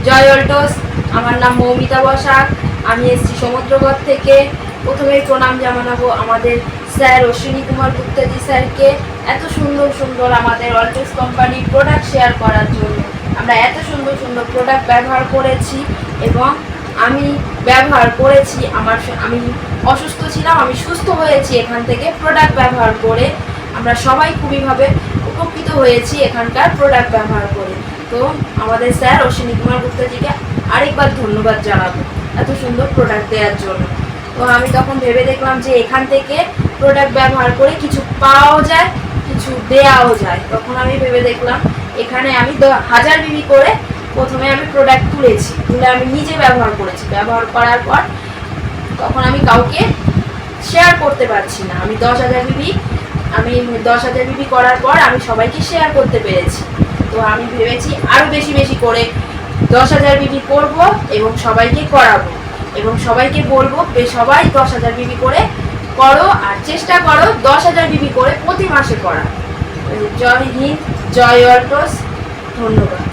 জয় অল্টোস। আমার নাম মৌমিতা বসাক। আমি এসেছি সমুদ্রগড় থেকে। প্রথমেই প্রণাম জানাবো আমাদের স্যার অশ্বিনী কুমার গুপ্তাজি স্যারকে, এত সুন্দর সুন্দর আমাদের অল্টোস কোম্পানির প্রোডাক্ট শেয়ার করার জন্য। আমরা এত সুন্দর সুন্দর প্রোডাক্ট ব্যবহার করেছি এবং আমি ব্যবহার করেছি। আমি অসুস্থ ছিলাম, আমি সুস্থ হয়েছি এখান থেকে প্রোডাক্ট ব্যবহার করে। আমরা সবাই খুবইভাবে উপকৃত হয়েছি এখানকার প্রোডাক্ট ব্যবহার করে। তো আমাদের স্যার অশ্বিনী কুমার গুপ্তাজিকে আরেকবার ধন্যবাদ জানাবো এত সুন্দর প্রোডাক্ট দেওয়ার জন্য। তো আমি তখন ভেবে দেখলাম যে এখান থেকে প্রোডাক্ট ব্যবহার করে কিছু পাওয়াও যায়, কিছু দেওয়াও যায়। তখন আমি ভেবে দেখলাম এখানে আমি 1000 বিবি করে প্রথমে আমি প্রোডাক্ট তুলে আমি নিজে ব্যবহার করেছি। ব্যবহার করার পর তখন আমি কাউকে শেয়ার করতে পারছি না। আমি 10,000 বিবি করার পর আমি সবাইকে শেয়ার করতে পেরেছি। তো আমি ভেবেছি আরও বেশি বেশি করে 10,000 বিবি করব এবং সবাইকে করাবো এবং সবাইকে বলবো সবাই 10,000 বিবি করে করো আর চেষ্টা করো 10,000 বিবি করে প্রতি মাসে করা। জয় হিন্দ, জয় অল্টোস, ধন্যবাদ।